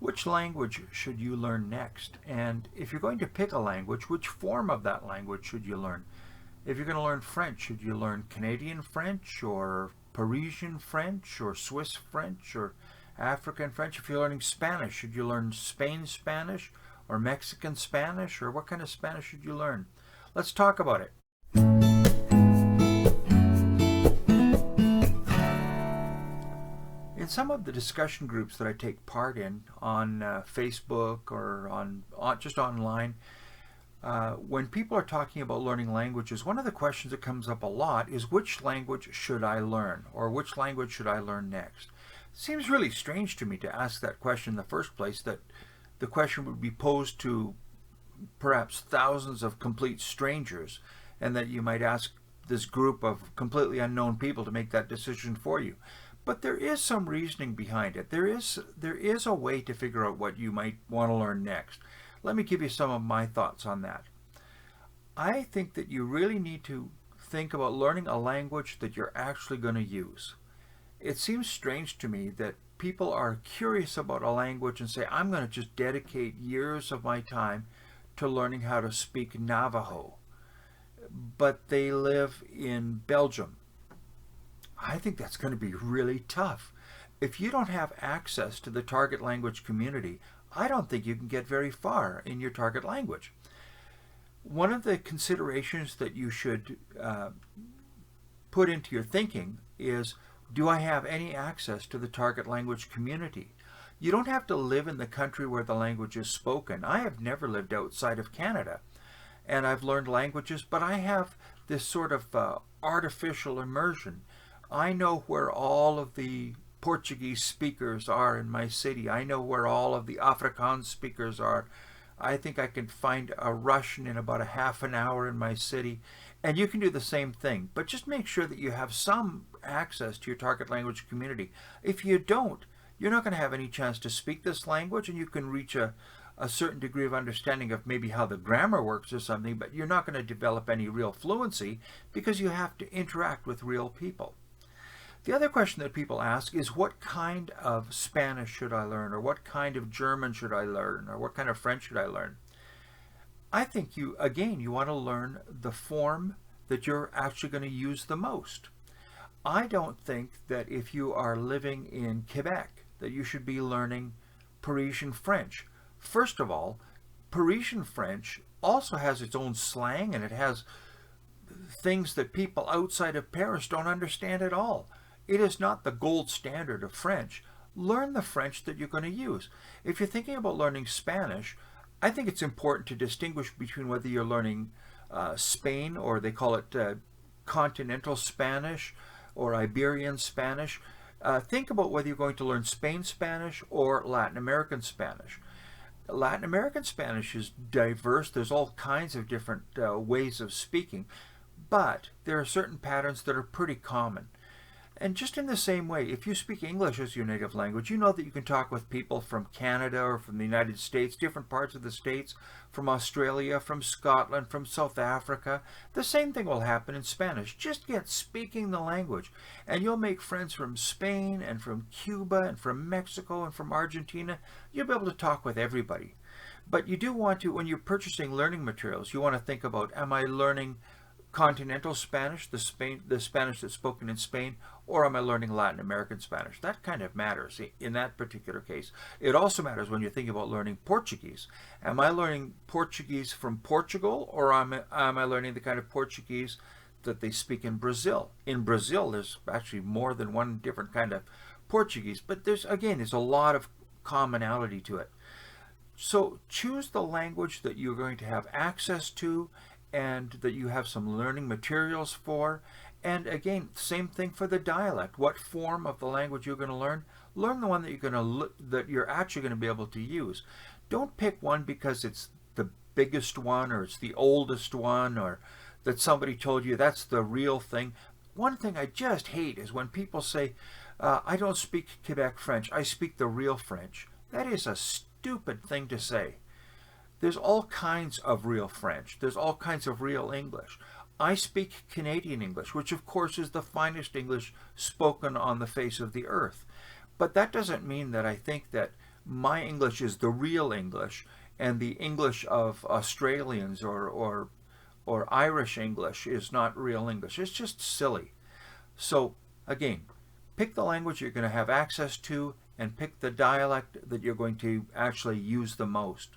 Which language should you learn next? And if you're going to pick a language, which form of that language should you learn? If you're going to learn French, should you learn Canadian French or Parisian French or Swiss French or African French? If you're learning Spanish, should you learn Spain Spanish or Mexican Spanish, or what kind of Spanish should you learn? Let's talk about it. In some of the discussion groups that I take part in on Facebook or on just online, when people are talking about learning languages, one of the questions that comes up a lot is, which language should I learn, or which language should I learn next? It seems really strange to me to ask that question in the first place, that the question would be posed to perhaps thousands of complete strangers, and that you might ask this group of completely unknown people to make that decision for you. But there is some reasoning behind it. There is a way to figure out what you might want to learn next. Let me give you some of my thoughts on that. I think that you really need to think about learning a language that you're actually going to use. It seems strange to me that people are curious about a language and say, I'm going to just dedicate years of my time to learning how to speak Navajo, but they live in Belgium. I think that's going to be really tough. If you don't have access to the target language community, I don't think you can get very far in your target language. One of the considerations that you should put into your thinking is, do I have any access to the target language community? You don't have to live in the country where the language is spoken. I have never lived outside of Canada, and I've learned languages, but I have this sort of artificial immersion. I know where all of the Portuguese speakers are in my city. I know where all of the Afrikaans speakers are. I think I can find a Russian in about a half an hour in my city. And you can do the same thing, but just make sure that you have some access to your target language community. If you don't, you're not going to have any chance to speak this language, and you can reach a certain degree of understanding of maybe how the grammar works or something, but you're not going to develop any real fluency because you have to interact with real people. The other question that people ask is, what kind of Spanish should I learn, or what kind of German should I learn, or what kind of French should I learn? I think you want to learn the form that you're actually going to use the most. I don't think that if you are living in Quebec that you should be learning Parisian French. First of all, Parisian French also has its own slang, and it has things that people outside of Paris don't understand at all. It is not the gold standard of French. Learn the French that you're going to use. If you're thinking about learning Spanish, I think it's important to distinguish between whether you're learning Spain, or they call it continental Spanish or Iberian Spanish. Think about whether you're going to learn Spain Spanish or Latin American Spanish. Latin American Spanish is diverse. There's all kinds of different ways of speaking, but there are certain patterns that are pretty common. And just in the same way, if you speak English as your native language, you know that you can talk with people from Canada or from the United States, different parts of the States, from Australia, from Scotland, from South Africa. The same thing will happen in Spanish. Just get speaking the language, and you'll make friends from Spain and from Cuba and from Mexico and from Argentina. You'll be able to talk with everybody. But you do want to, when you're purchasing learning materials, you want to think about, am I learning continental Spanish, the Spanish that's spoken in Spain, or am I learning Latin American Spanish? That kind of matters in that particular case. It also matters when you're thinking about learning Portuguese. Am I learning Portuguese from Portugal, or am I learning the kind of Portuguese that they speak in Brazil? In Brazil, there's actually more than one different kind of Portuguese, but there's a lot of commonality to it. So choose the language that you're going to have access to, and that you have some learning materials for. And again, same thing for the dialect. What form of the language you're going to learn? Learn the one that you're actually going to be able to use. Don't pick one because it's the biggest one, or it's the oldest one, or that somebody told you that's the real thing. One thing I just hate is when people say, I don't speak Quebec French, I speak the real French. That is a stupid thing to say. There's all kinds of real French. There's all kinds of real English. I speak Canadian English, which of course is the finest English spoken on the face of the earth. But that doesn't mean that I think that my English is the real English, and the English of Australians or Irish English is not real English. It's just silly. So again, pick the language you're going to have access to and pick the dialect that you're going to actually use the most.